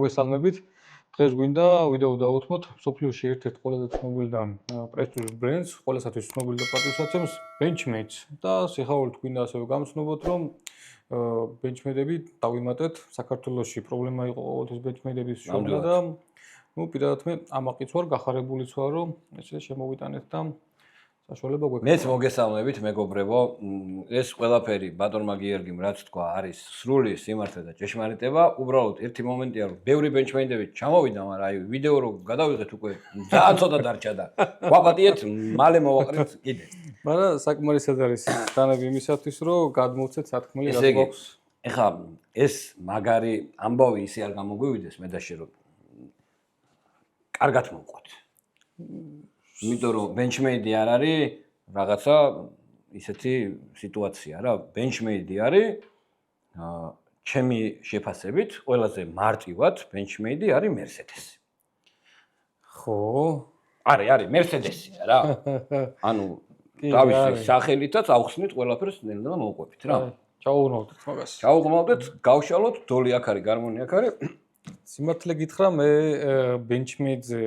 მოგესალმებით. დღეს გვინდა ვიდეო დავუთმოთ სოფლიოში ერთ-ერთ ყველაზე ცნობილ და პრესტიჟულ ბრენდს, ყველასათვის ცნობილ და პატივსაცემს Benchmade და სიხარულით გვინდა ასევე გამცნობოთ, რომ Benchmade-ები დავიმატეთ. საქართველოში პრობლემა იყო ყოველთვის Benchmade-ების შოვნა და პირადად მე ამაყიც ვარ, გახარებულიც ვარ, რომ ესე შემოვიტანეთ და საშუალება გვექნება. მეც მოგესალმებით, მეგობრებო. ეს ყველაფერი ბატონმა გიორგიმ რაც თქვა, არის სრული სიმართლე და ჭეშმარიტება. უბრალოდ ერთი მომენტია, რომ ბევრი Benchmade-ები ჩამოვიდა, მაგრამ აი ვიდეო რო გადავიღეთ უკვე ძალიან ცოტა დარჩა და ვაპატიეთ, მალე მოვაყრით კიდე. მაგრამ საკმარისად არის დანები იმისათვის, რომ გადმოვცეთ სათქმელი რაც გვაქვს. ეხლა ეს მაგარი ამბავი ისე არ გამოგვივიდეს, მე და შე რომ კარგად მოვყვეთ. იმიტომ რომ Benchmade არ არის რაღაცა ისეთი სიტუაცია რა. Benchmade არის ჩემი შეფასებით ყველაზე მარტივად Benchmade არის Mercedes. ხო, არის Mercedes-ია რა. ანუ თავისი სახელითაც ავხსნით ყველაფერს ნელ-ნელა მოვყვებით რა. ჩაუღრმავდით მაგას. ჩაუღრმავდით, გავშალოთ, დოლი აქ არის, გარმონი აქ არის. სიმართლე გითხრა, მე Benchmade-ზე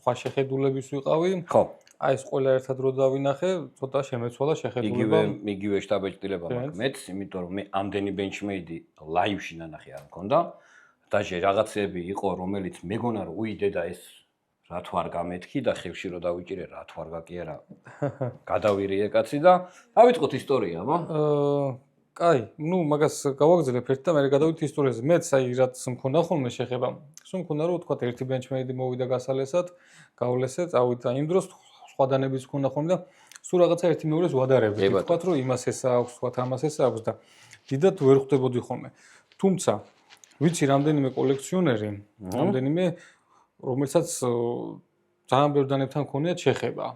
სხვა შეხედულების ვიყავი. ხო. აი ეს ყველა ერთად რო დავინახე, ცოტა შემეცვალა შეხედულება. იგივე შტაბეჭდილება მაქვს მეც, იმიტომ რომ მე ამდენი Benchmade ლაივში ნანახი არ მქონდა. დაჟე რაღაცები იყო, რომელიც მეგონა რომ უი დედა ეს რა თუ არ გამეთქი და ხევში რო დავიჭირე, რა თუ არ გაკი არა. გადავირიე კაცი და დავიწყოთ ისტორია, აბა. კაი, მაგას გავაგზავნებ ერთ და მე გადავიდეთ ისტორიაზე. მეც აი რაც მქონდა ხოლმე შეხება. სულ მქონდა რომ თქვა ერთი Benchmade მოვიდა გასალესად, გავლესე, წავიდა იმ დროს სხვა დანებიც მქონდა ხოლმე და სულ რაღაცა ერთი მეორეს ვადარებდი. თქვათ რომ იმას ესა აქვს, თქვათ ამას ესა აქვს და დიდად ვერ ხვდებოდი ხოლმე. თუმცა ვიცი რამდენიმე კოლექციონერი, რამდენიმე რომელსაც ძალიან ბევრ დანებთან ქონიათ შეხება.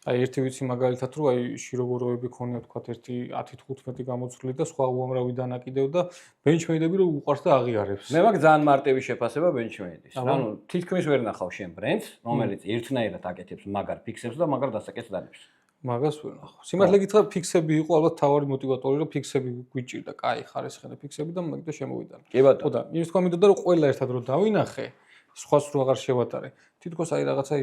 აი ერთი ვიცი მაგალითად რომ აი შიროგოროები ქონია თქვათ ერთი 10-15 გამოცვლილი და სხვა უამრავი დანა კიდევ და Benchmade-ები რომ უყვარს და აღიარებს. მე მაქვს ძალიან მარტივი შეფასება Benchmade-ის. ანუ თითქმის ვერ ნახავ შენ ბრენდს, რომელიც ერთნაირად აკეთებს მაგარ ფიქსებს და მაგარ დასაკეთს დანებს. მაგას ვერ ნახავ. სიმართლე გითხრა, ფიქსები იყო ალბათ თავარი мотиваტორი, რომ ფიქსები გვიჭირდა, კაი ხარისხენი ფიქსები და მაგით შემოვიდანე. კი ბატონო. ხო და ის თქვა მინდოდა რომ ყველა ერთად რო დავინახე, სხვას რო აღარ შევატარე. თითქოს აი რაღაცა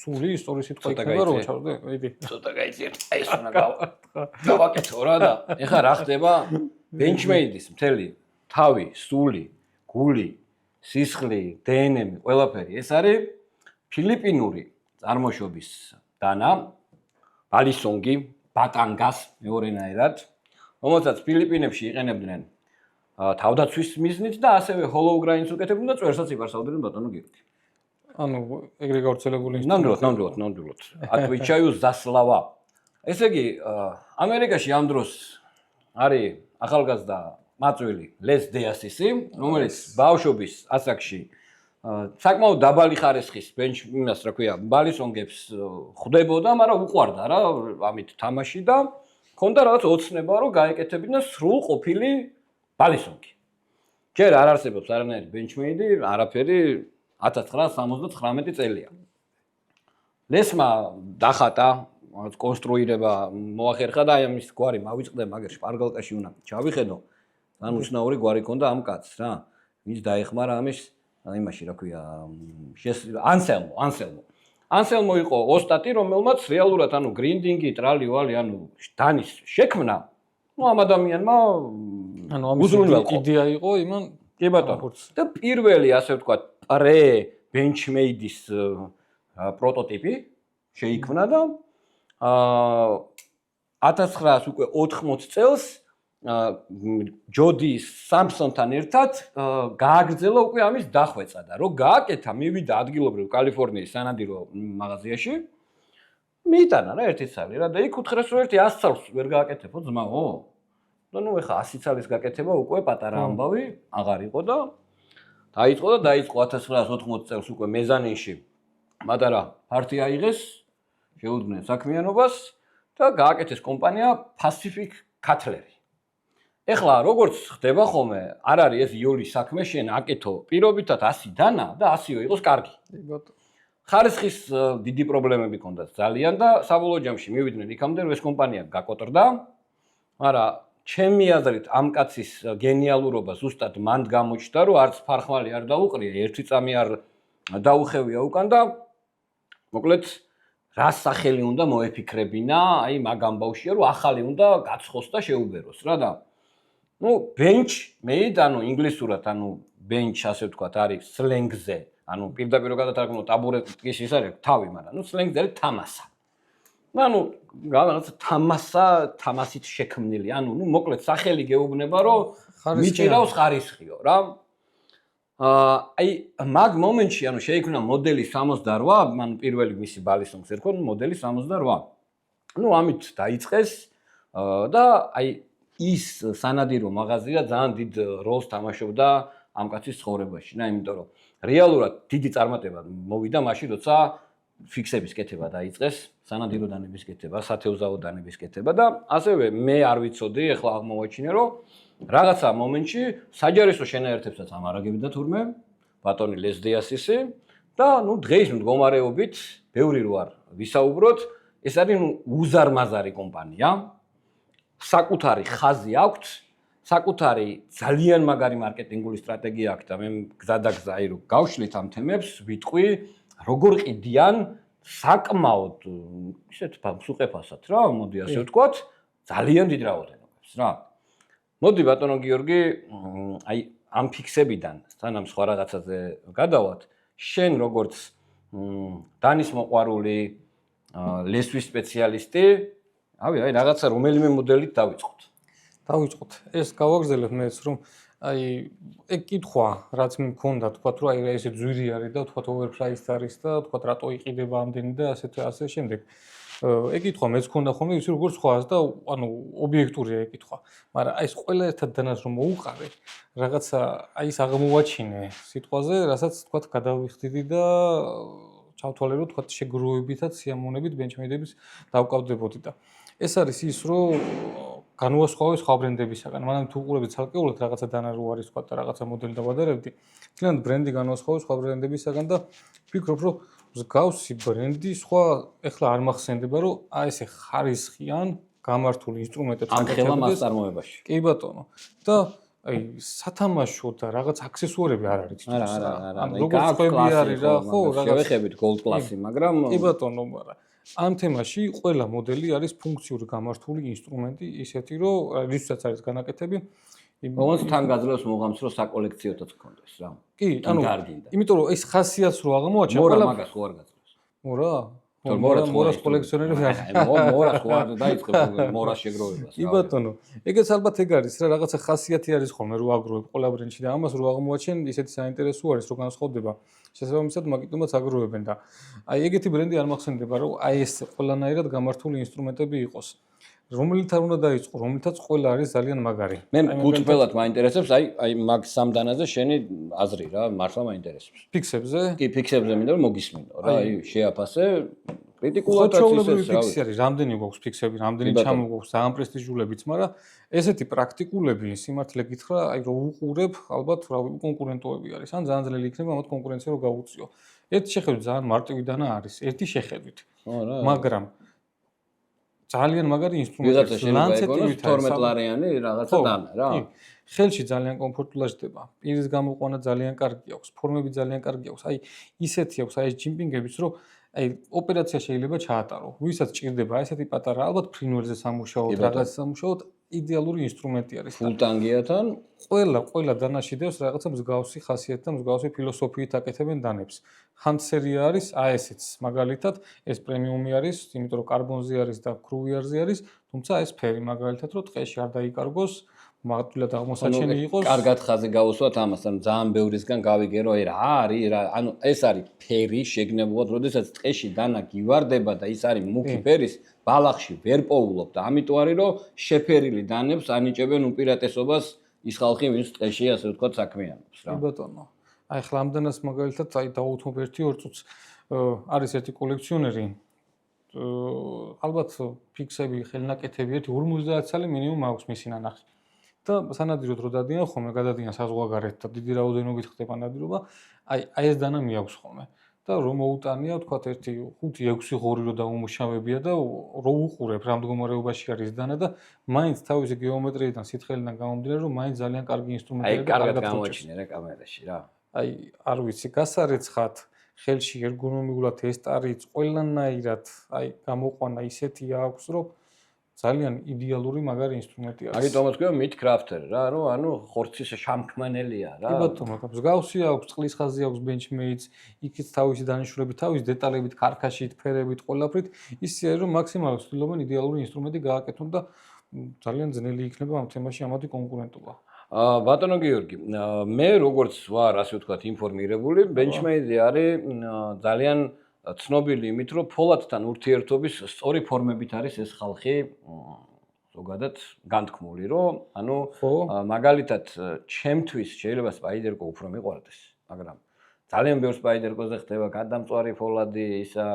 სული ისტორიის სიტყვა იქნება რომ ჩავდე, ვიდი. ცოტა გაიძიეთ. აი ეს უნდა გავაკეთო რა და ეხლა რა ხდება Benchmade-ის მთელი თავი, სული, გული, სისხლი, დნმ, ყველაფერი ეს არის ფილიპინური წარმოშობის დანა, ბალისონგი, ბატანგას მეორენაირად, რომელსაც ფილიპინებში იყენებდნენ თავდაცვის მიზნით და ასევე ჰოლოუგრაინს უკეთებდნენ და წვერსაც იფარსავდნენ ბატონო გიორგი. ანუ ეგრე გავრცელებული ნამდვილად. Отвечаю за слова. ესე იგი, ამერიკაში ამ დროს არის ახალგაზრდა მაწვილი Les Deasisi, რომელიც ბავშვობის ასაკში საკმაოდ დაბალი ხარისხის იმას რა ქვია, ბალისონგებს ხვდებოდა, მაგრამ უყვარდა რა ამით თამაში და ჰქონდა რაღაც ოცნება, რომ გაეკეთებინა სრულყოფილი ბალისონგი. ჯერ არ არსებობს არანაირი Benchmade, არაფერი 1979 წელია. ლესმა დახატა, კონსტრუირება მოახერხა და აი ამის გვარი მავიწყდა მაგერ შპარგალკაში უნდა ჩავიხედო. ძალიან უცნაური გვარი ქონდა ამ კაცს რა. ვის დაეხმარა ამის იმაში რა ქვია, ანსელმო იყო ოსტატი, რომელმაც რეალურად ანუ გრინდინგი, ტრალი-ვალი, ანუ დანის შექმნა, ამ ადამიანმა ანუ ამის იდეა იყო იმან კი ბატონო. და პირველი ასე ვთქვათ Benchmade-ის პროტოტიპი შეიქმნა და 1980 წელს ჯოდი სამსონთან ერთად გააგრძელა უკვე ამის დახვეწა და რო გააკეთა, მივიდა ადგილობრივ კალიფორნიის სანადირო მაღაზიაში, მიიტანა რა ერთი ცალი რა და იქ უთხრეს რომ ერთი 100 წელს ვერ გააკეთებო ძმაო. და ეხა 100 წლის გაკეთება უკვე პატარა ამბავი აღარ იყო და დაიწყო 1980 წელს უკვე მეზანინში პატარა პარტია იღეს, შეუდგნენ საქმიანობას და გააკეთეს კომპანია Pacific Cutlery. ეხლა როგორც ხდება ხოლმე, არ არის ეს იოლის საქმე, შენ აკეთო პირობითად 100 დანა და 100-ო იყოს კარგი. ხარისხის დიდი პრობლემები ჰქონდათ ძალიან და საბოლოო ჯამში მივიდნენ იქამდე, რომ ეს კომპანია გაკოტრდა, მაგრამ ჩემი აზრით ამ კაცის გენიალურობა ზუსტად მან გამოჩნდა, რომ არც ფარხმალი არ დაუყრია, ერთი წამი არ დაუხევია უკან და მოკლედ რას სახელი უნდა მოეფიქრებინა, აი მაგ ამბავშია, რომ ახალი უნდა გაცხოს და შეუბეროს რა და bench made, ინგლისურად, bench ასე ვთქვათ, არის სლენგზე, პირდაპირ გადათარგმნო ტაბურეტის ის არის თავი, მაგრამ სლენგზე არის თამასა. თამასით შექმნილი, მოკლედ სახელი გეუბნება, რომ მიჭირავს ხარისხიო, რა. აი, მაგ მომენტში, შეიქმნა მოდელი 68, პირველი მისი ბალისონგს ერქვა, მოდელი 68. ამით დაიწყეს და აი ის სანადირო მაღაზია ძალიან დიდ როლს თამაშობდა ამ კაცის ცხოვრებაში, იმიტომ რომ რეალურად დიდი წარმატება მოვიდა მაშინ, როცა ფიქსების კეთება დაიწყეს, სანადირო დანების კეთება, სათევზაო დანების კეთება და ასევე მე არ ვიცოდი, ეხლა აღმოვაჩინე, რომ რაღაცა მომენტში საჯარისო შენაერთებსაც ამარაგებდა თურმე, ბატონი ლესდიასისი და დღეის მდგომარეობით, ბევრი რო არ ვისაუბროთ, ეს არის უზარმაზარი კომპანია. საკუთარი ხაზი აქვს, საკუთარი ძალიან მაგარი მარკეტინგული სტრატეგია აქვს და მე გზადაგზა რომ გავშლით ამ თემებს, ვიტყვი, როგორ ყიდიან საკმაოდ ისეთ მსუყეფასად რა, მოდი ასე ვთქვათ, ძალიან დიდ რაოდენობას რა. მოდი ბატონო გიორგი, აი ამ ფიქსებიდან, სანამ სხვა რაღაცაზე გადავალთ, შენ როგორც დანის მოყვარული ლესვის სპეციალისტი, აი რაღაცა რომელიმე მოდელით დავიწყოთ. ეს გავაგზავნებ მეც რომ აი ეგ კითხვა რაც მქონდა თქვათ რომ აი ესე ძვირი არის და თქვათ overpriced არის და თქვათ რატო იყიდება ამდენი და ასე შემდეგ. ეგ კითხვა მეც მქონდა ხოლმე იცი როგორ სხვაა და ობიექტურია ეგ კითხვა. მაგრამ აი ეს ყველა ერთად დანას რომ მოუყარე რაღაცა აი ეს აღმოვაჩინე სიტყვაზე, რასაც თქვათ გადავიხდიდი და ჩავთვალე რომ თქვათ შეგროვებითაც სიამოვნებით ბენჩმეიდების დავკავდებოდი და ეს არის ის რომ განუასხვავე სხვა ბრენდებისაგან. მანამ თუ უყურებთ ცალკეულად რაღაცა დანა რო არის თქვა და რაღაცა მოდელი დავადარებდი. თლიანად ბრენდი განუასხვავე სხვა ბრენდებისაგან და ვფიქრობ რომ მსგავსი ბრენდი სხვა ეხლა არ მახსენდება რომ აი ესე ხარისხიან გამართული ინსტრუმენტებს ანგელა მასწარმოებაში. კი ბატონო. და აი სათამაშო და რაღაც აქსესუარები არ არის თვითონ. როგორც ხვები არის რა, ხო, რაღაც შევეხებით gold class-ი, მაგრამ კი ბატონო, მაგრამ ამ თემაში ყველა მოდელი არის ფუნქციური გამართული ინსტრუმენტი, ისეთი რომ რისაც არის განაკეთები. მომც თან გაძლევს მოღამს რომ საკოლექციოთაც გქონდეს რა. კი, იმიტომ რომ ეს ხასიათს რო აღმოაჩენ ყველა მაგას ხო არ გაძლევს. მორა? მორას კოლექციონერები არის. მორას ხო არ დაიწყებს მორას შეგროვებას. კი ბატონო. ეგეც ალბათ ეგ არის რა, რაღაცა ხასიათი არის ხოლმე რო აგროვებ ყველა ბრენდში და ამას რო აღმოაჩენ, ისეთი საინტერესო არის რო განსხვავდება. შესაბამისად მაგიტომაც აგროვებენ და აი ეგეთი ბრენდი არ მახსენდება რომ აი ეს ყველანაირად გამართული ინსტრუმენტები იყოს. რომელით არ უნდა დაიწყო, რომელთაც ყველა არის ძალიან მაგარი. მე გულწრფელად მაინტერესებს აი მაგ სამდანაზე შენი აზრი რა, მართლა მაინტერესებს. ფიქსებზე? კი, ფიქსებზე მინდა რომ მოგისმინო რა, აი შეაფასე კრიტიკულადაც ისე ფიქსი არის, რამდენი გვაქვს ფიქსები, რამდენი ჩამოგვაქვს, ძალიან პრესტიჟულებიც, მაგრამ ესეთი პრაქტიკულები სიმართლე გითხრა, აი რომ უყურებ, ალბათ რა კონკურენტოები არის, ან ძალიან ძნელი იქნება ამათ კონკურენცია რომ გაუწიო. ერთი შეხედვით ძალიან მარტივი დანა არის, ერთი შეხედვით. მაგრამ ძალიან მაგარი ინსტრუმენტია, ლანცეტივით 12 ლარიანი რაღაცა დანა რა. კი, ხელში ძალიან კომფორტულად ხდება. პირის გამოყვანა ძალიან კარგი აქვს, ფორმები ძალიან კარგი აქვს. აი ისეთი აქვს აი ეს ჯიმპინგებიც, რომ აი ოპერაცია შეიძლება ჩაატარო. ვისაც ჭირდება ესეთი პატარა, ალბათ ფრინველზე სამუშაოდ, რაღაც სამუშაოდ იდეალური ინსტრუმენტი არის. ფულტანგიათან ყველა დანაში დევს რაღაცა მსგავსი ხასიათი და მსგავსი ფილოსოფიით აკეთებენ დანებს. ხანცერია არის AES-იც, მაგალითად, ეს პრემიუმი არის, იმიტომ რომ კარბონზე არის და კრუვიარზე არის, თუმცა ეს ფერი მაგალითად რომ ტყეში არ დაიკარგოს, მარტივად აღმოსაჩენი იყოს. კარგად ხაზი გავუსვათ ამას, ანუ ძალიან ბევრისგან გავიგე რომ რა არის რა, ანუ ეს არის ფერი შეგნებულად, როდესაც ტყეში დანა გივარდება და ის არის მუქი ფერის, ბალახში ვერ პოულობ და ამიტომ არის რომ შეფერილი დანებს ანიჭებენ უპირატესობას ის ხალხი, ვინც ტყეში ასე ვთქვათ საქმიანობს რა. კი ბატონო. აი ხლა ამდენას მაგალითად აი დავუთმობ 1-2 წუთს არის ერთი კოლექციონერი ალბათ ფიქსები ხელნაკეთები 50 წელი მინიმუმ აქვს მისი ნანახი. და სანადიროდ რო დადიან ხოლმე, გადადიან საზღვარგარეთ და დიდი რაოდენობით ხდება ნადირობა, აი ეს დანა მიაქვს ხოლმე. და რომ მოუტანია თქვათ ერთი 5-6 ღორი რო დაუმუშავებია და რო უყურებ რა მდგომარეობაში არის დანა და მაინც თავისი გეომეტრიიდან სითხელიდან გამომდინარე რომ მაინც ძალიან კარგი ინსტრუმენტია და კარგად გამოაჩინე რა კამერაში რა. აი არ ვიცი გასარეცხად ხელში ერგონომიულად ეს ტარიც ყველანაირად აი გამოყვანა ისეთი აქვს რომ ძალიან იდეალური მაგარი ინსტრუმენტი არის. აგიტომაც გვია მით კრაფტერ რა, რომ ანუ ხორცის შამქმნელია რა. კი ბატონო, მსგავსი აქვს, წყლის ხაზი აქვს Benchmade-ს, იქით თავისი დანიშნულებით, თავისი დეტალებით, ქარქაშით, ფერებით, ყველაფრით, ისე რომ მაქსიმალურად ვცდილობენ იდეალური ინსტრუმენტი გააკეთონ და ძალიან ძნელი იქნება ამ თემაში ამათი კონკურენტობა. ბატონო გიორგი, მე როგორც ვარ, ასე ვთქვათ, ინფორმირებული, Benchmade არის ძალიან ცნობილი იმით, რომ ფოლადთან ურთიერთობის სწორი ფორმებით არის ეს ხალხი ზოგადად განთქმული, რომ ანუ მაგალითად ჩემთვის შეიძლება Spyderco უფრო მიყვარდეს, მაგრამ ძალიან ბევრ Spyderco-ზე ხდება გადამწვარი ფოლადი, ისა,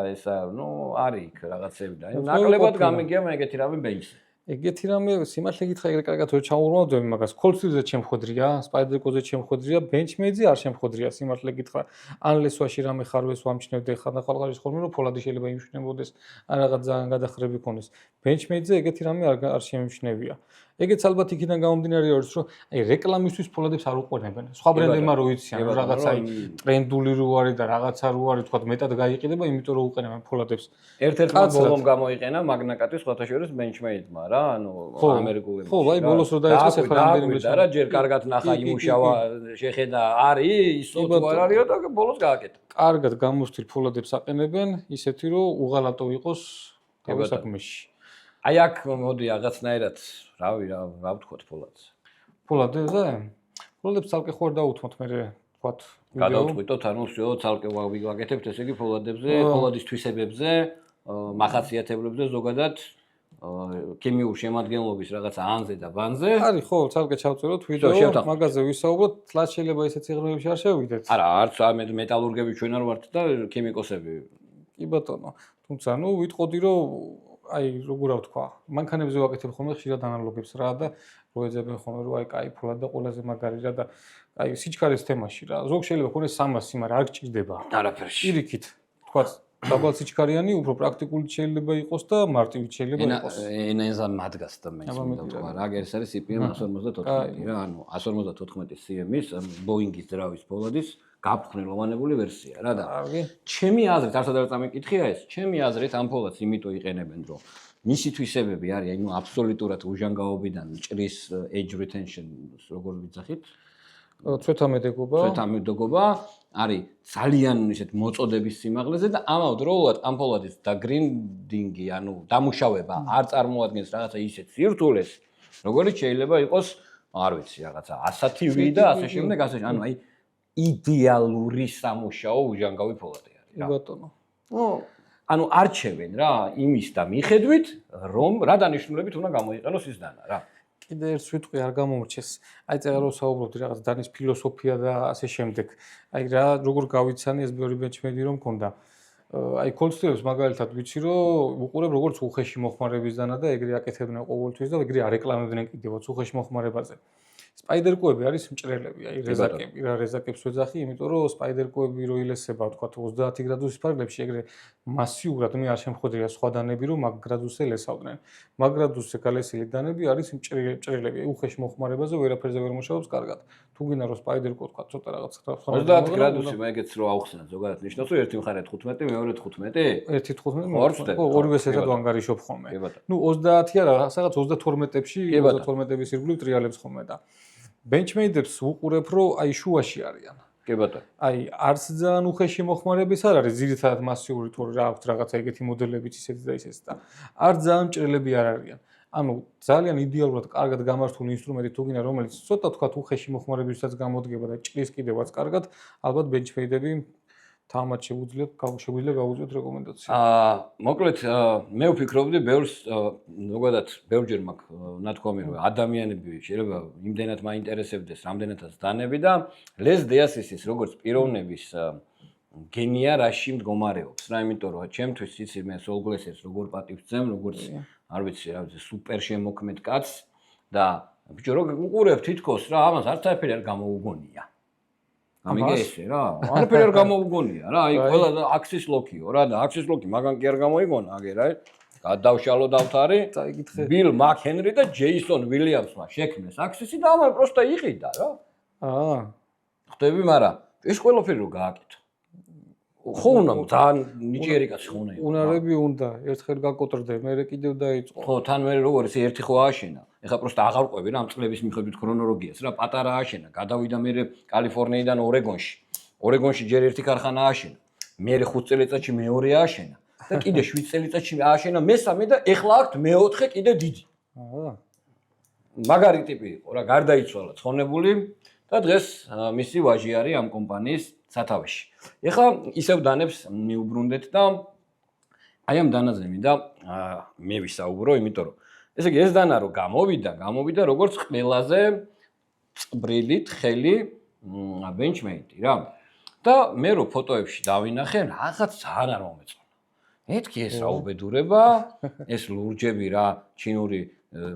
ნუ არის იქ რაღაცები და ნაკლებად გამიგია მე ეგეთი რამე Bench-ზე. ეგეთი რამე სიმართლე გითხრა ეგრე კარგად ვერ ჩაურმავდები მაგას Coldstream-ზე ჩემხვედრია, Spyderco-ზე ჩემხვედრია, Benchmade-ზე არ ჩემხვედრია სიმართლე გითხრა. ან ლესვაში რამე ხარვეს ვამჩნევდე ხანდახალ არის ხოლმე რომ ფოლადი შეიძლება იმშვენებოდეს, ან რაღაც ძალიან გადახრები ქონდეს. Benchmade-ზე ეგეთი რამე არ შემიმჩნევია. ეგეც ალბათ იქიდან გამომდინარე არის რომ აი რეკლამისთვის ფოლადებს არ უყურებენ. სხვა ბრენდებმა რო იციან რომ რაღაც აი ტრენდული რო არის და რაღაცა რო არის, თქვა მეტად გაიყიდება, იმიტომ რომ უყენებენ ფოლადებს. ერთ-ერთმა ბოლომ გამოიყენა მაგნაკატის სხვათაშორის Benchmade-მა რა, ანუ ამერიკული. ხო, აი ბოლოს რო დაიწყეს ახლა რამდენიმე და რა ჯერ კარგად ნახა იმუშავა, შეხედა არის ისო თუ არ არისო და ბოლოს გააკეთა. კარგად გამოსთილ ფოლადებს აყენებენ, ისეთი რომ უღალატო იყოს თავის საქმეში. აი აქ მოდი რაღაცნაირად რავი რა ვთქვათ ფოლადს. ფოლადებზე? ფოლადებს ცალკე ხوار დაუთმოთ მე ვთქვათ ვიდეო. გადავწყვიტოთ, ანუ всё ცალკე ვაგეთებთ, ესე იგი ფოლადებზე, ფოლადის თვისებებზე, მახასიათებლებზე ზოგადად ქიმიურ შემადგენლობის რაღაცა ანზე და ბანზე. არის ხო, ცალკე ჩავწეროთ ვიდეო, მაგაზე ვისაუბროთ, თლაც შეიძლება ესეთ სიღრმეებში არ შევიდეთ. არა, არც მეტალურგები ჩვენ არ ვართ და ქიმიკოსები. კი ბატონო, თუმცა ნუ ვიტყოდი რომ აი როგორ ვთქვა, მანქანებზე ვაკეთებ ხოლმე ხშირად ანალოგებს რა და რო ეძებენ ხოლმე რომ აი კაი ფოლად და ყველაზე მაგარი რა და აი სიჩქარის თემაში რა. ზოგ შეიძლება ქონდეს 300, მაგრამ არ გჭირდება. არაფერში. პირიქით, თქვა დაბალ სიჩქარიანი უფრო პრაქტიკული შეიძლება იყოს და მარტივი შეიძლება იყოს. ენაზა მადგას და მე ისე ვთქვა რა, ეს არის CPM 154 რა, ანუ 154 CM-ის Boeing-ის ძრავის ფოლადის გაფრთხილოვანებული ვერსია რა და ჩემი აზრით არც არ წამიკითხია ეს, ჩემი აზრით ამ ფოლადს იმიტომ იყენებენ რომ მისი თვისებები არის აი ნუ აბსოლუტურად უჟანგაობიდან ჭრის edge retention-ს როგორ ვიცახით? ცვეთამედეგობა არის ძალიან ისეთ მოწოდების სიმაღლეზე და ამავდროულად ამ ფოლადის დაგრინდინგი, ანუ დამუშავება არ წარმოადგენს რაღაცა ისეთ სირთულეს, როგორც შეიძლება იყოს, არ ვიცი, რაღაცა ასათივი და ასე შემდეგ, ანუ აი იდეალური სამუშაო უჟანგავი ფოლადი არის რა. ბატონო. ანუ არჩევენ რა იმის და მიხედვით, რომ რა დანიშნულებით უნდა გამოიყენოს ის დანა რა. კიდე ერთ სიტყვი არ გამომრჩეს. აი წერა რომ საუბრობთ რაღაც დანის ფილოსოფია და ასე შემდეგ. აი რა როგორ გავიცანი ეს ბევრი Benchmade რომ მქონდა. აი Coldstream-ს მაგალითად ვიცი რომ უყურებ როგორც უხეში მოხმარების დანა და ეგრე აკეთებდნენ ყოველთვის და ეგრე არეკლამებდნენ კიდევაც უხეში მოხმარებაზე. Spyderco-ები არის მჭრელები, აი რეზაკები, რა რეზაკებს ვეძახი, იმიტომ რომ Spyderco-ები რო ილესება, თქვა 30 გრადუსის ფარგლებში, ეგრე მასიურად მე არ შემხვედრია სხვა დანები, რომ მაგ გრადუსზე ლესავდნენ. მაგ გრადუსზე გალესილი დანები არის მჭრელები, უხეში მოხმარებაზე ვერაფერზე ვერ მუშაობს კარგად. თუ გინდა რომ Spyderco თქვა ცოტა რაღაც 30 გრადუსი მაგეც რო აუხსნათ ზოგადად ნიშნავს რომ ერთი მხარე 15, მეორე 15? 1.15, ხო, ორივეს ერთად ვანგარიშობ ხოლმე. ნუ 30 არა, რაღაც 32-ებში, 32-ების ირგვლივ ტრიალებს ხოლმე და Benchmade-ებს უყურებ, რომ აი შუაში არიან. კი ბატონო. აი არც ძალიან უხეში მოხმარების არ არის, ძირითადად მასიური თუ რა აქვს რაღაცა ეგეთი მოდელებიც ისეთი და ისეთი და არ ძალიან მჭრელები არ არიან. ანუ ძალიან იდეალურად კარგად გამართული ინსტრუმენტი თუ გინდა რომელიც ცოტა თქვა უხეში მოხმარებისას გამოდგება და ჭრის კიდევაც კარგად, ალბათ Benchmade-ები თამათ შეგვიძლია გავუწიოთ რეკომენდაცია. მოკლედ მე ვფიქრობდი ბევრს ზოგადად ბევრჯერ მაქვს ნათქვამი რომ ადამიანები შეიძლება იმდენად მაინტერესებდეს რამდენადაც დანები და Les Deasis-ის როგორც პიროვნების გენია რაში მდგომარეობს რა, იმიტომ რომ ჩემთვის იცი მე Soul Glaciers როგორ პატივცემ, როგორც არ ვიცი რა ვიცი სუპერ შემოქმედ კაცს და ბიჭო რო უყურებ თითქოს რა ამას არც არაფერი არ გამოუგონია. ამიგე ესე რა. არაფერი არ გამოუგონია რა. აი ყველა აქსის ლოქიო რა და აქსის ლოქი მაგან კი არ გამოიგონა აგერ აი. გადავშალო დავთარი. წაიკითხე. ბილ მაკჰენრი და ჯეისონ ვილიამსმა შექმნეს აქსისი და ამან პროსტა იყიდა რა. ხდები, მაგრამ ეს ყველაფერი რო გააკეთო. ხო უნდა ძალიან ნიჭიერი კაცი ხონა იყო. უნარები უნდა ერთხელ გაკოტრდე, მერე კიდევ დაიწყო. ხო, თან მე როგორ ეს ერთი ხო ააშენა. ეხლა პროსტა აღარ ყვები რა ამ წლების მიხედვით ქრონოლოგიას რა, პატარა ააშენა. გადავიდა მე კალიფორნიიდან ორეგონში. ორეგონში ჯერ ერთი ქარხანა ააშენა. მე 5 წელიწადში მეორე ააშენა და კიდე 7 წელიწადში ააშენა მესამე და ეხლა აქვს მეოთხე კიდე დიდი. მაგარი ტიპი იყო რა, გარდაიცვალა ცხონებული და დღეს მისი ვაჟი არის ამ კომპანიის სათავეში. ეხლა ისევ დანებს მიუბრუნდეთ და აი ამ დანაზე მინდა მე ვისაუბრო, იმიტომ რომ ესე იგი ეს დანა რო გამოვიდა როგორც ყველაზე წვრილი, თხელი ბენჩმეიტი რა. და მე რო ფოტოებში დავინახე, რაღაც ძალიან არ მომეწონა. მეთქი ეს რა უბედურება, ეს ლურჯები რა, ჩინური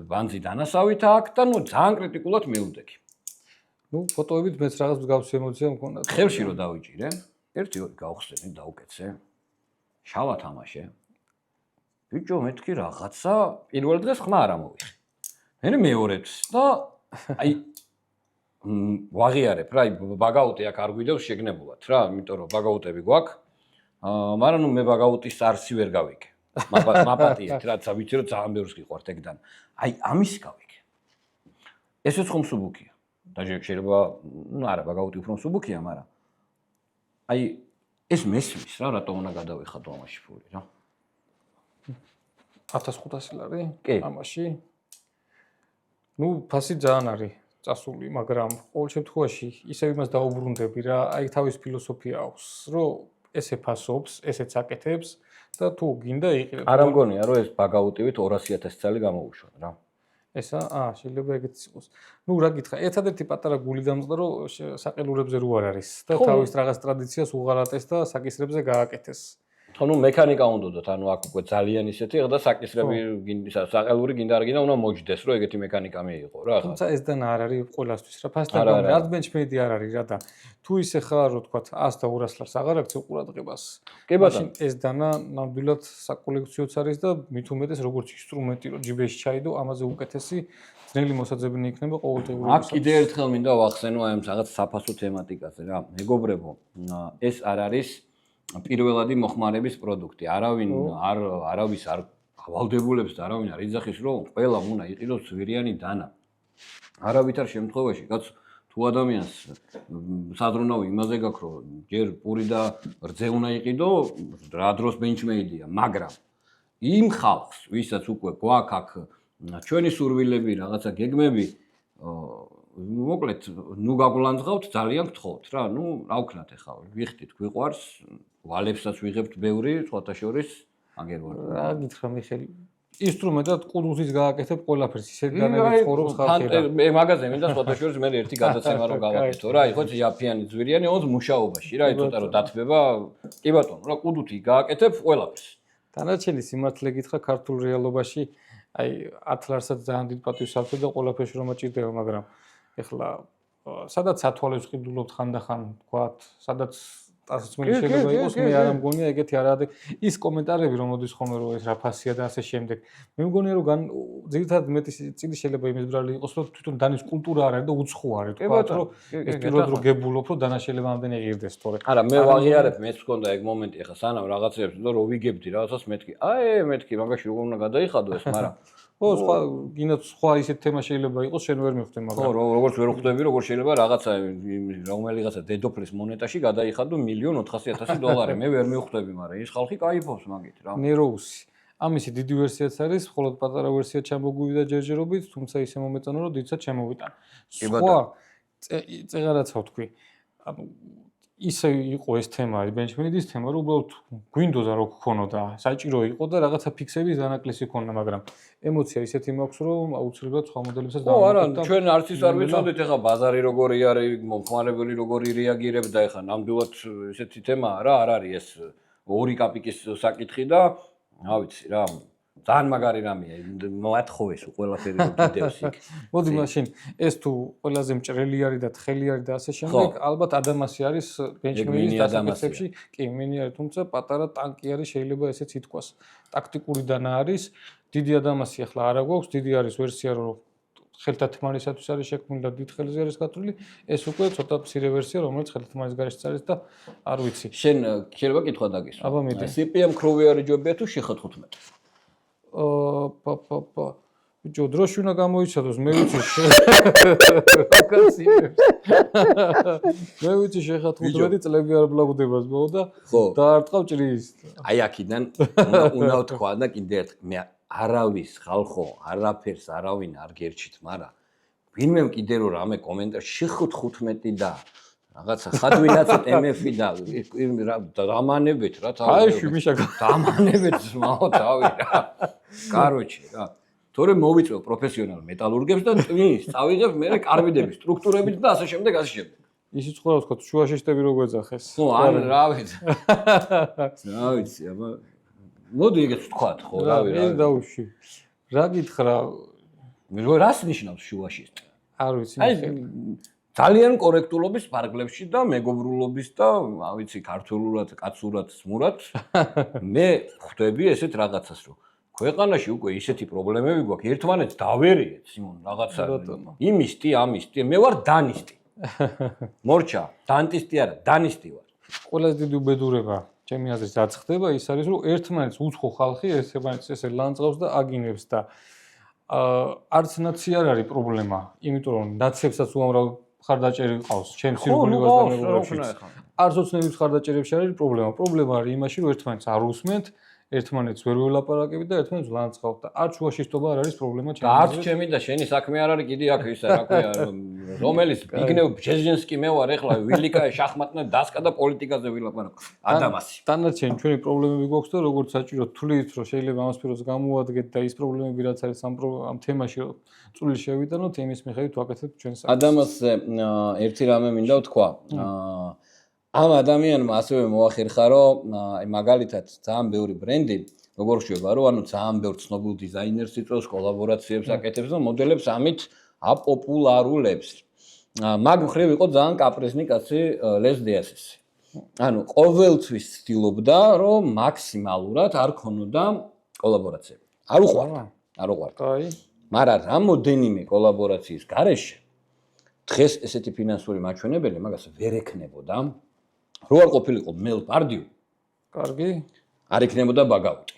ბანძი დანასავით აქვს და ნუ ძალიან კრიტიკულად მივდექი. ნუ ფოტოებით მეც რაღაც მსგავსი ემოცია მქონდა. ხევში რო დავიჭირე, 1-2 გავხსენე, დავუკეთე. შავა თამაშე. ბიჭო, მეთქი რაღაცა პირველ დღეს ხმა არ ამოვიხე. მე მეორეც და აი ვაღიარებ რა, ბაგაუტი აქ არ გვიდევს შეგნებულად რა, იმიტომ რომ ბაგაუტები გვაქვს. მაგრამ ნუ მე ბაგაუტის არსი ვერ გავიგე. მაპატიეთ რა, ვიცი რომ ძალიან ბევრს გიყვართ ეგდან. აი ამის გავიგე. ესეც ხომ მსუბუქია. და შეიძლება, ნუ არა, ბაგაუტი უფრო მსუბუქია, მაგრამ აი ეს მესმის რა, რატომ უნდა გადავიხადო ამაში ფული რა. 1500 ლარი კი. ამაში. ნუ ფასი ძალიან არის წასული, მაგრამ ყოველ შემთხვევაში ისევ იმას დაუბრუნდები რა, აი თავის ფილოსოფია აქვს, რომ ესე ფასობს, ესეც აკეთებს და თუ გინდა იყიდე. არ ამგონია რომ ეს ბაგაუტივით 200.000 წელი გამოუშვან რა. ესა, შეიძლება ეგეც იყოს. ნუ რა გითხრა, ერთადერთი პატარა გული დამწყდა, რომ საყელურებზე რო არ არის და თავის რაღაც ტრადიციას უღალატეს და საკისრებზე გააკეთეს. ხო, ნუ მექანიკა უნდათ, ანუ აქ უკვე ძალიან ისეთი და საკისრები საყელური გინდა არ გინდა უნდა მოჯდეს, რომ ეგეთი მექანიკა მიიღო რა. თუმცა ეს დან არ არის ყველასთვის რა, ფასთან არც ბენჩმეიტი არ არის რა და თუ ისე ხარ რომ თქვა 100 და 200 ლარს აღარ აქცევ ყურადღებას. კი ბატონო, ეს დანა ნამდვილად საკოლექციოც არის და მით უმეტეს როგორც ინსტრუმენტი რომ ჯიბეში ჩაიდო, ამაზე უკეთესი ძნელი მოსაძებნი იქნება ყოველდღიური. აქ კიდე ერთხელ მინდა ვახსენო აი ამ რაღაც საფასო თემატიკაზე რა. მეგობრებო, ეს არ არის პირველადი მოხმარების პროდუქტი. არავის არ ავალდებულებს და არავინ არ იძახის რომ ყველა უნდა იყიდოს ზვირიანი დანა. არავითარ შემთხვევაში კაც თუ ადამიანს სადრონავი იმაზე გაქვს რომ ჯერ პური და რძე უნდა იყიდო, რა დროს ბენჩმეიტია, მაგრამ იმ ხალხს, ვისაც უკვე გვაქვს აქ ჩვენი სურვილები, რაღაცა გეგმები, მოკლედ, ნუ გაგულანძღავთ, ძალიან გთხოვთ რა, ნუ რა ვქნათ ახლა, ვიხდით, გვიყვარს, ვალებსაც ვიღებთ ბევრი, სხვათა შორის, აგერ ვარ. რა გითხრა მიხელი, ინსტრუმენტად ყურძის გააკეთებ ყველაფერს, ისე განებით ცხოვრობს ხალხი რა. მე მაგაზე მინდა სხვათა შორის მე ერთი გადაცემა რომ გავაკეთო რა, იხო იაფიანი ძვირიანი, ონց მუშაობაში რა, იცოდა რომ დათბება, კი ბატონო, რა ყუდუთი გააკეთებ ყველაფერს. დანარჩენი სიმართლე გითხრა ქართულ რეალობაში, აი 10 ლარსაც ძალიან დიდ პატივს ავწევ და ყველაფერში რომ აჭირდება, მაგრამ ეხლა სადაც ათვალებს ყიდულობთ ხანდახან, თქვათ, სადაც 100 წელი შეიძლება იყოს, მე არ ამგონია ეგეთი არადი ის კომენტარები რომ მოდის ხოლმე რომ ეს რა ფასია და ასე შემდეგ. მე მგონია რომ ძირითადად მეტი წილი შეიძლება იმის ბრალი იყოს, რომ თვითონ დანის კულტურა არ არის და უცხო არის, თქვათ, რომ ეს პირველად რო გებულობ, რომ დანა შეიძლება ამდენი ღირდეს, თორე. არა, მე ვაღიარებ, მეც მქონდა ეგ მომენტი, ახლა სანამ რაღაცებს და რო ვიგებდი რაღაცას მეთქი. მეთქი, მაგაში როგორ უნდა გადაიხადო ეს, მაგრამ ხო, სხვა გინდა სხვა ისეთ თემა შეიძლება იყოს, შენ ვერ მიხვდე, მაგრამ ხო, როგორც ვერ ხვდები, როგორ შეიძლება რაღაცა რომელიღაცა დედოფლის მონეტაში გადაიხადო $1,400,000. მე ვერ მიხვდები, მაგრამ ის ხალხი кайფობს მაგით რა. ნეროუსი. ამისი დიდი ვერსიაც არის, მხოლოდ პატარა ვერსია ჩამოგვივიდა ჯერჯერობით, თუმცა ისე მომეწონა, რომ დიდსაც ჩამოვიტან. სხვა წეღარაცა ვთქვი. ანუ ისე იყო ეს თემა, ბენჩმეიტის თემა, რომ უბრალოდ გვინდოდა რომ გქონოდა, საჭირო იყო და რაღაცა ფიქსების დანაკლისი ქონდა, მაგრამ ემოცია ისეთი მაქვს, რომ აუცილებლად სხვა მოდელებსაც დავამატებთ. ხო, არა, ჩვენ არც ის არ ვიცოდით, ეხლა ბაზარი როგორი არის, მომხმარებელი როგორი რეაგირებდა, ეხლა ნამდვილად ესეთი თემაა რა, არ არის ეს ორი კაპიკის საკითხი და რა ვიცი რა, ძალიან მაგარი რამეა, მოათხოვეს ყველაფერი დიდევს იქ. მოდი მაშინ ეს თუ ყველაზე მჭრელი არის და თხელი არის და ასე შემდეგ, ალბათ ადამასი არის ბენჩმეინის დასაკეთებში, კი, მინი არის, თუმცა პატარა ტანკი არის, შეიძლება ესეც ითქვას. ტაქტიკური დანა არის, დიდი ადამასი ახლა არა გვაქვს, დიდი არის ვერსია, რომ ხელთათმარისათვის არის შექმნილი და დიდ ხელზე არის გათვლილი, ეს უკვე ცოტა მცირე ვერსია, რომელიც ხელთათმარის გარეშეც არის და არ ვიცი. შენ შეიძლება კითხვა დაგისვა. აბა მიდი. CPM ქროვი არის ჯობია თუ შეხ-15? ბიჭო, დროში უნდა გამოიცადოს, მე ვიცი მე ვიცი შეხ-15 წლები არ ბლაგდებას მოო და დაარტყავ ჭრის. აი აქიდან უნდა თქვა და კიდე ერთ მე არავის ხალხო, არაფერს არავინ არ გერჩით, მაგრამ ვინმე კიდე რომ რამე კომენტარში შეხ-15 და რაღაცა ხადვინაცეთ MF-ი და დამანებეთ რა თავი. აიში მიშა დამანებეთ ზმაო თავი რა. კაროჩე რა. თორე მოვიწევ პროფესიონალ მეტალურგებს და ტვინს წავიღებ მე კარბიდების სტრუქტურებით და ასე შემდეგ, ასე შემდეგ. ისიც ხო რა ვთქვა, შუაშიშტები რო გვეძახეს. ხო, არ რა ვიცი. რა ვიცი, აბა მოდი ეგეც ვთქვათ, ხო, რავი. მე დავუშვი. რა გითხრა? მე რას ნიშნავს შუაშისტი? არ ვიცი. აი ძალიან კორექტულობის ფარგლებში და მეგობრულობის და, რა ვიცი, ქართულურად, კაცურად, სმურად მე ხვდები ესეთ რაღაცას, რომ ქვეყანაში უკვე ისეთი პრობლემები გვაქვს, ერთმანეთს დავერიეთ, სიმონ, რაღაცა. იმისტი, ამისტი, მე ვარ დანისტი. მორჩა, დანტისტი არა, დანისტი ვარ. ყველაზე დიდი უბედურება, ჩემი აზრით, რაც ხდება, ის არის, რომ ერთმანეთს უცხო ხალხი ერთმანეთს ესე ლანძღავს და აგინებს და არც ნაცი არ არის პრობლემა, იმიტომ რომ ნაციებსაც უამრავ ხარდაჭერი ყავს, ჩემს ირგვლივ და მეგობრებშიც. არც ოცნების ხარდაჭერებში არის პრობლემა. პრობლემა არის იმაში, რომ ერთმანეთს არ უსმენთ, ერთმანეთს ვერ ველაპარაკებით და ერთმანეთს ლანძღავთ და არც შუაშისტობა არ არის პრობლემა ჩემი. და არც ჩემი და შენი საქმე არ არის კიდე აქ ისა, რა ქვია, რომელიც იგნევ ბჟეზინსკი მე ვარ ეხლა ვილიკა შახმატნა დასკა და პოლიტიკაზე ვილაპარაკო. ადამასი. დანარჩენი ჩვენი პრობლემები გვაქვს და როგორც საჭირო თვლით, რომ შეიძლება ამას პიროს გამოუადგეთ და ის პრობლემები რაც არის ამ თემაში წვლილი შევიტანოთ, იმის მიხედვით ვაკეთებთ ჩვენს საქმეს. ადამიანზე ერთი რამე მინდა ვთქვა. ამ ადამიანმა ასევე მოახერხა, რომ აი მაგალითად ძალიან ბევრი ბრენდი, როგორ ხვდება, რომ ანუ ძალიან ბევრ ცნობილ დიზაინერს იწვევს, კოლაბორაციებს აკეთებს და მოდელებს ამით აპოპულარულებს. მაგ მხრივ იყო ძალიან კაპრიზნი კაცი ლეს დიასისი. ანუ qoveltvis ცდილობდა, რომ მაქსიმალურად არ ქონოდა კოლაბორაციები. არ უყვარდა. აი. მაგრამ რამოდენიმე კოლაბორაციის გარეშე დღეს ესეთი ფინანსური მაჩვენებელი მაგას ვერ ექნებოდა. რო არ ყოფილიყო მელ პარდიუ. კარგი. არ იქნებოდა ბაგაუტი.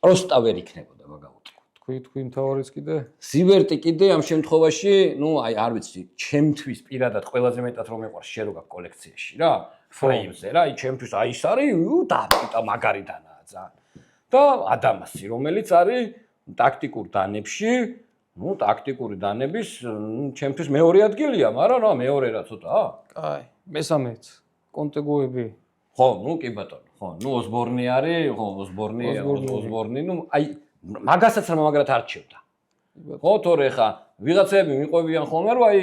პროსტა ვერ იქნებოდა ბაგაუტი. თქვი მთავარიც კიდე? ზივერტი კიდე ამ შემთხვევაში, ნუ აი არ ვიცი, ჩემთვის პირადად ყველაზე მეტად რომ მეყვარს შე რო გაქვს კოლექციაში რა, ფრეიმზე რა, აი ჩემთვის აი ის არის და მაგარი დანაა ძალიან. და ადამასი, რომელიც არის ტაქტიკურ დანებში, ნუ ტაქტიკური დანების ჩემთვის მეორე ადგილია, მაგრამ რა მეორე რა ცოტაა? აი, მესამეც. კონტეგოები. ხო, ნუ კი ბატონო, ხო, ნუ ოსბორნი არის, ხო, ოსბორნი, ნუ აი მაგასაც რა მაგრად არჩევდა. ხო, თორე ხა ვიღაცები მიყვებიან ხოლმე, რომ აი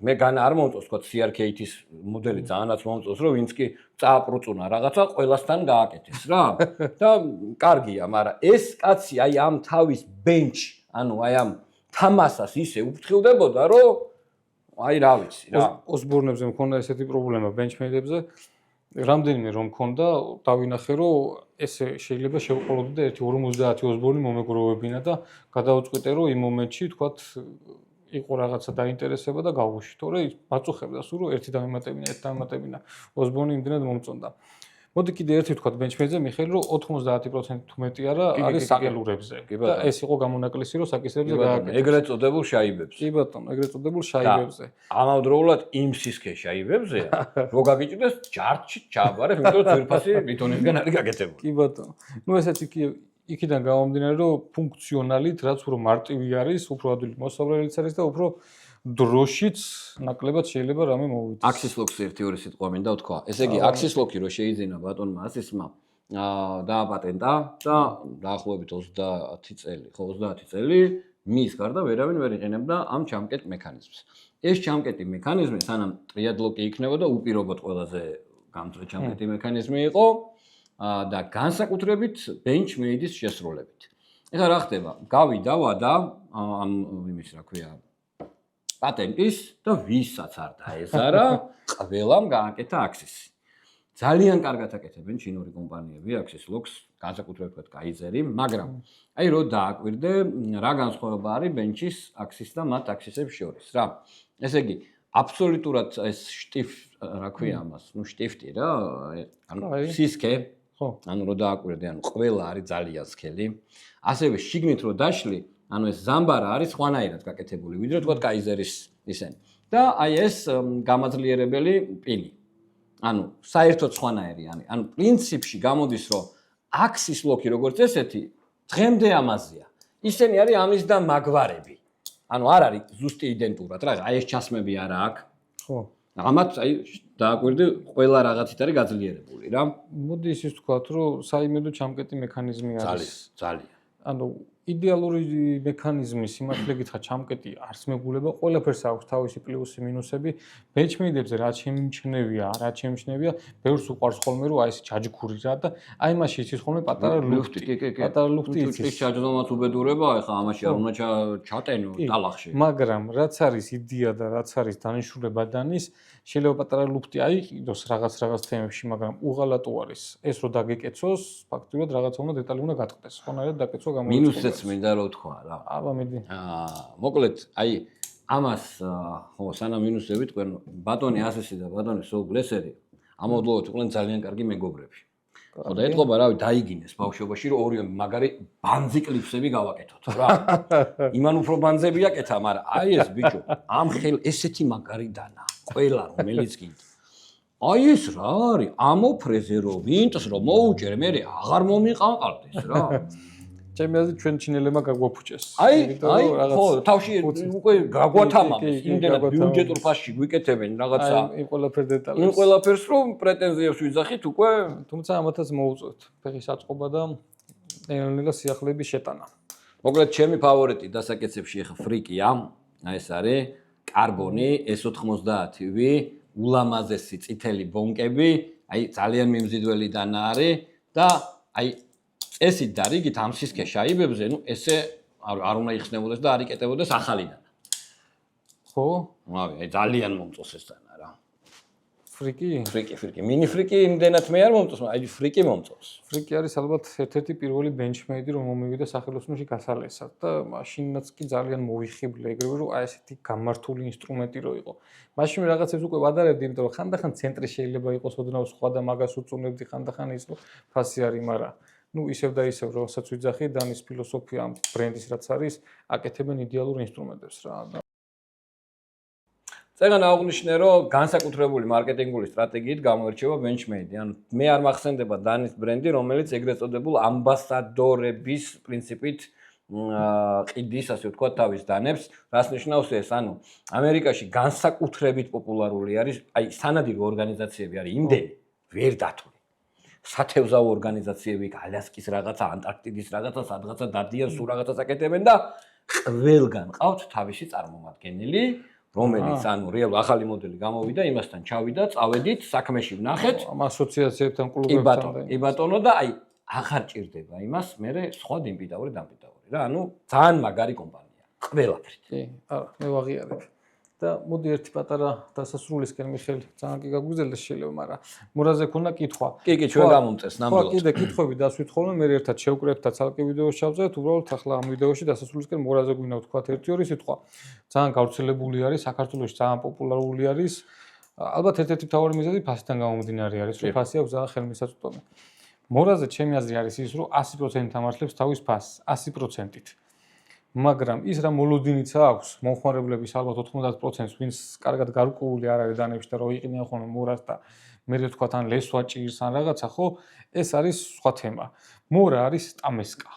მე განა არ მომწონს თქვა CR-K-ის მოდელი ძალიანაც მომწონს, რომ ვინც კი წააპრუწუნა რაღაცა ყველასთან გააკეთეს რა. და კარგია, მაგრამ ეს კაცი აი ამ თავის ბენჩ, ანუ აი ამ თამასას ისე უფრთხილდებოდა, რომ აი რა ვიცი რა. ოსბორნებზე მქონდა ესეთი პრობლემა ბენჩმეიდებზე. რამდენიმე რომ მქონდა, დავინახე, რომ ესე შეიძლება შევყოლოდი და 1.50 ოსბორნი მომეგროვებინა და გადავწყვიტე, რომ იმ მომენტში თქვათ იყო რაღაცა დაინტერესება და გავუში. თორე მაწუხებდა სულ, რომ ერთი დამემატებინა. ოსბორნი იმდენად მომწონდა. მოდი კიდე ერთი ვთქვათ ბენჩმეიდზე, მიხეილ, რომ 90% თუ მეტი არა არის საკელურებზე. და ეს იყო გამონაკლისი, რომ საკისრებზე გააკეთეს. ეგრეთ წოდებულ შაიბებს. კი ბატონო, ეგრეთ წოდებულ შაიბებზე. ამავდროულად იმ სისქე შაიბებზეა, რო გაგიჭდეს ჯარჯში ჩააბარებ, იმიტომ რომ ძვირფასი ბეტონისგან არის გაკეთებული. კი ბატონო. ნუ ესეც იქიდან გამომდინარე, რომ ფუნქციონალით, რაც უფრო მარტივი არის, უფრო ადვილი მოსავრელიც არის და უფრო დროშიც ნაკლებად შეიძლება რამე მოვიწეს. Axis Locks ერთი-ორი სიტყვა მინდა ვთქვა. ესე იგი, Axis Lock-ი რო შეიძინა ბატონმა ასისმა, დააპატენტა და დაახლოებით 30 წელი, ხო 30 წელი მის გარდა ვერავინ ვერ იყენებდა ამ ჩამკეტ მექანიზმს. ეს ჩამკეტი მექანიზმი სანამ ტრიადლოკი იქნებოდა უპირობოდ ყველაზე გამძლე ჩამკეტი მექანიზმი იყო. და განსაკუთრებით benchmade-ის შესრულებით. ეხლა რა ხდება? გავიდავა და ამ იმის რა ქვია პატენტის და ვისაც არ დაეზარა, ყველამ გააკეთა აქსისი. ძალიან კარგად აკეთებენ ჩინური კომპანიები აქსის ლოქს, განსაკუთრებით კაიზერი, მაგრამ აი რო დააკვირდე, რა განსხვავება არის ბენჩის აქსის და მათ აქსისებს შორის, რა. ესე იგი, აბსოლუტურად ეს რა ქვია ამას, შტიფტი რა, ანუ სისქე, ხო, ანუ რო დააკვირდე, ანუ ყველა არის ძალიან სქელი. ასევე შიგნით რო დაშლი, ანუ ეს ზამბარა არის სხვანაირად გაკეთებული, ვიდრე თქვა კაიზერის ისენი. და აი ეს გამაძლიერებელი პინი. ანუ საერთოდ სხვანაირი არის. ანუ პრინციპში გამოდის, რომ აქსის ლოქი როგორც ესეთი დღემდე ამაზეა. ისინი არის ამის და მაგვარები. ანუ არ არის ზუსტი იდენტურად, რა, აი ეს ჩასმები არა აქვს. ხო. ამათ აი დააკვირდე ყველა რაღაცით არის გაძლიერებული, რა. მოდი ისიც ვთქვათ, რომ საიმედო ჩამკეტი მექანიზმი არის. ძალიან. ანუ იდეალური მექანიზმი სიმართლე გითხრა ჩამკეტი არც მეგულება, ყველაფერს აქვს თავისი პლუსი, მინუსები. benchmade-ებზე რაც შემჩნევია, ბევრს უყვარს ხოლმე რომ აი ეს ჯაჯგური რა და აი მასში იცის ხოლმე პატარა ლუფტი. პატარა ლუფტი იცის. ჩაჯდომაც უბედურება, ეხლა ამაში არ უნდა ჩატენო ტალახში. მაგრამ რაც არის იდეა და რაც არის დანიშნულება დანის, შეიძლება პატარა ლუფტი აიყიდოს რაღაც თემებში, მაგრამ უღალატო არის. ეს რო დაგეკეცოს, ფაქტობრივად რაღაცა უნდა დეტალი უნდა გატყდეს. ხონარად დაკეცვა გამოიწვია. მინუსიც მინდა რომ თქვა რა. აბა მიდი. მოკლედ, აი ამას ხო, სანამ მინუსები თქვენ ბატონი ასესი და ბატონი სულ გლესერი ამავდროულად იყვნენ ძალიან კარგი მეგობრები. ხო და ეთყობა რავი დაიგინეს ბავშვობაში რომ ორივე მაგარი ბანძი კლიფსები გავაკეთოთ რა. იმან უფრო ბანძები აკეთა, მაგრამ აი ეს ბიჭო, ამ ხელ ესეთი მაგარი დანა. ყველა რომელიც გინდა. აი ეს რა არის? ამოფრეზე რომ ვინტს რომ მოუჭერ, მე აღარ მომიყანყალდეს რა. ჩემი აზრით ჩვენ ჩინელებმა გაგვაფუჭეს. აი, ხო, თავში უკვე გაგვათამამეს, იმდენად ბიუჯეტურ ფასში გვიკეთებენ რაღაცა. იმ ყველაფერ დეტალებს. იმ ყველაფერს რომ პრეტენზიებს ვიძახით უკვე, თუმცა ამათაც მოუწევთ ფეხის აწყობა და ნელ-ნელა სიახლეების შეტანა. მოკლედ ჩემი ფავორიტი დასაკეცებში ახლა ფრიკია, აი ეს არის კარბონი S90V, ულამაზესი წითელი ბონკები, აი ძალიან მიმზიდველი დანა არის და აი ესეთ და რიგით ამ სისქე შაიბებზე, ნუ ესე არ უნდა იხსნებოდეს და არ იკეტებოდეს ახალიდან. ხო? აი ძალიან მომწონს ეს დანა რა. ფრიკი? ფრიკი. მინი ფრიკი იმდენად მე არ მომწონს, აი ფრიკი მომწონს. ფრიკი არის ალბათ ერთ-ერთი პირველი benchmade რომ მომივიდა სახელოსნოში გასალესად და მაშინაც კი ძალიან მოიხიბლა ეგრევე რომ აი ესეთი გამართული ინსტრუმენტი რო იყო. მაშინ რაღაცებს უკვე ვადარებდი, იმიტომ რომ ხანდახან ცენტრი შეიძლება იყოს ოდნავ სხვა და მაგას უწუნებდი ხანდახან ის რომ ფასი არის, მაგრამ ну ისევ და ისევ რომელსაც ვიძახი დანის ფილოსოფია ამ ბრენდის რაც არის აკეთებენ იდეალურ ინსტრუმენტებს რა. წეგან აღნიშნე რომ განსაკუთრებული მარკეტინგული სტრატეგიით გამოირჩევა benchmade. ანუ მე არ მახსენდება დანის ბრენდი, რომელიც ეგრეთ წოდებულ ამბასადორების პრინციპით ყიდის, ასე ვთქვათ, თავის დანებს. რას ნიშნავს ეს? ანუ ამერიკაში განსაკუთრებით პოპულარული არის, აი სანადირო ორგანიზაციები არის იმდენი, ვერ დათვლი. სათევზაო ორგანიზაციები, ალასკის რაღაცა, ანტარქტიდის რაღაცა, სადღაცა დადიან, სულ რაღაცას აკეთებენ და ყველგან ყავთ თავისი წარმომადგენელი, რომელიც ანუ რეალ ახალი მოდელი გამოვიდა, იმასთან ჩავიდა, წავედით, საქმეში ვნახეთ, ამ ასოციაციებთან, კლუბებთან. კი ბატონო და აი აღარ ჭირდება იმას, მე სხვა დიმპიდავრი რა, ანუ ძალიან მაგარი კომპანია, ყველაფრით. კი, არა, მე ვაღიარებ. და მოდი ერთი პატარა დასასრულისკენ მიხელი, ძალიან კი გაგვიზელდეს შეიძლება, მაგრამ მურაზე ქონა კითხვა. კი, ჩვენ გამომწეს ნამდვილად. ხო, კიდე კითხვები დასვით ხოლმე, მე ერთად შევკრებთ და ცალკე ვიდეოს შევძეთ, უბრალოდ ახლა ამ ვიდეოში დასასრულისკენ მურაზე გვინდა ვთქვათ ერთი-ორი სიტყვა. ძალიან გავრცელებული არის, საქართველოში ძალიან პოპულარული არის. ალბათ ერთ-ერთი მთავარი მიზეზი ფასიდან გამომდინარე არის, რომ ფასი აქვს ძალიან ხელმისაწვდომი. მურაზე ჩემი აზრი არის ის, რომ 100% ამართლებს თავის ფასს, 100%-ით. მაგრამ ის რა მოლოდინიც აქვს, მომხმარებლების ალბათ 90%-ს, ვინც კარგად გარკვეული არ არის დანებში და რო იყინიან ხოლმე მურას და მე ვთქვათ ან ლესვა ჭირს ან რაღაცა, ხო, ეს არის სხვა თემა. მურა არის სტამესკა.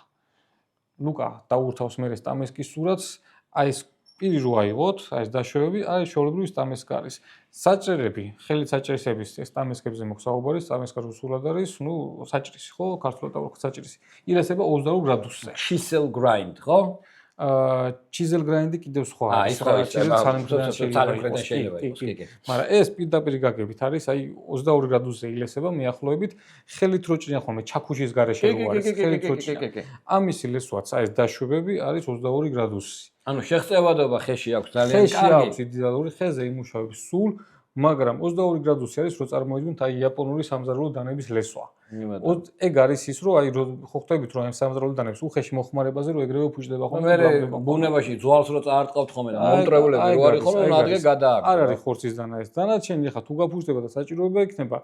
ლუკა დაურთავს მე სტამესკის სურათს, აი ეს პირი რო აიღოთ, აი ეს დაშვებები, აი შეულებრივი სტამესკა არის. საჭრელები, ხელით საჭრისების სტამესკებზე მოგსაუბარი, სტამესკა რუსულად არის, ნუ საჭრისი, ხო, ქართულად დავუხოთ საჭრისი. ირესება 22 გრადუსზე. Chisel grind, ხო? ჩიზელ გრაინდი კიდევ სხვა არის. მაგრამ ეს პირდაპირ გაგებით არის, აი 22 გრადუსზე ილესება მეახლოებით, ხელით რო ჭრიან ხოლმე ჩაქუჩის გარეშე რო არის, ხელით რო ჭრიან. ამისი ლესვაც აი ეს დაშვებები არის 22 გრადუსი. ანუ შეღწევადობა ხეში აქვს ძალიან ხეში კარგი. აქვს იდეალური ხეზე იმუშავებს სულ, მაგრამ 22 გრადუსი არის რო წარმოიდგინოთ აი იაპონური სამზარეულო დანების ლესვა. ეგ არის ის რომ აი ხო ხვდებით რომ ამ სამზარეულო დანებს უხეში მოხმარებაზე რო ეგრევე ფუჭდება ხოლმე. მე ბუნებაში ძვალს რო წაარტყავთ ხოლმე და მომტრეულები რო არის ხოლმე რა ადგე გადააქვს. არ არის ხორცის დანა ეს. დანარჩენი ახლა თუ გაფუჭდება და საჭიროება იქნება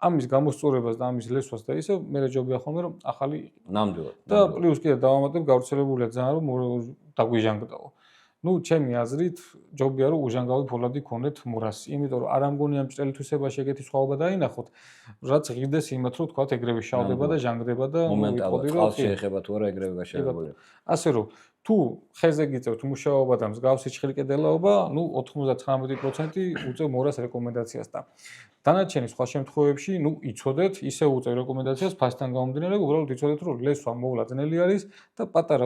ამის გამოსწორებას და ამის ლესვას და ისე მე ჯობია ხოლმე რომ ახალი ნამდვილად. და პლუს კიდე დავამატებ გავრცელებულია ძალიან რომ დაგვიჟანგდაო. ნუ ჩემი აზრით ჯობია რომ უჟანგავი ფოლადი ქონდეთ მურას, იმიტომ რომ არ ამგონი ამ ჭრელთვისებაში ეგეთი სხვაობა დაინახოთ, რაც ღირდეს იმათ რომ თქვათ ეგრევე შავდება და ჟანგდება და მომენტალურად წყალს შეეხება თუ არა ეგრევე გაშენებული. ასე რომ თუ ხეზე გიწევთ მუშაობა და მსგავსი ჭხილკედელაობა, ნუ 99% უწევ მორას რეკომენდაციას და დანარჩენი სხვა შემთხვევებში, ნუ იცოდეთ, ისე უწევ რეკომენდაციას ფასთან გამომდინარე, უბრალოდ იცოდეთ, რომ ლესვა მოვლა ძნელი არის და პატარა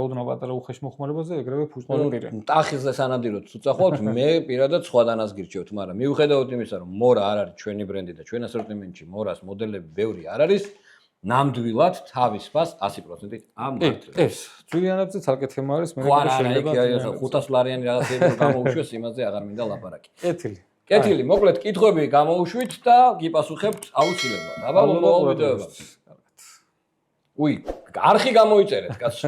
უხეში მოხმარებაზე ეგრევე ფუჭდება პირე. ტახილზე სანადიროთ უწახვალთ, მე პირადად სხვა დანას გირჩევთ, მაგრამ მიუხედავად იმისა, რომ მორა არ არის ჩვენი ბრენდი და ჩვენ ასორტიმენტში მორას მოდელები ბევრი არ არის, ნამდვილად თავის ფას 100% ამართლებს. ეს ძვირიანებზე ცალკე თემა არის, მე შეიძლება 500 ლარიანი რაღაცები გამოუშვეს, იმაზე აღარ მინდა ლაპარაკი. კეთილი, მოკლედ კითხვები გამოუშვით და გიპასუხებთ აუცილებლად. აბა მოვალ ვიდეოებად. უი, არხი გამოიწერეთ, კაცო.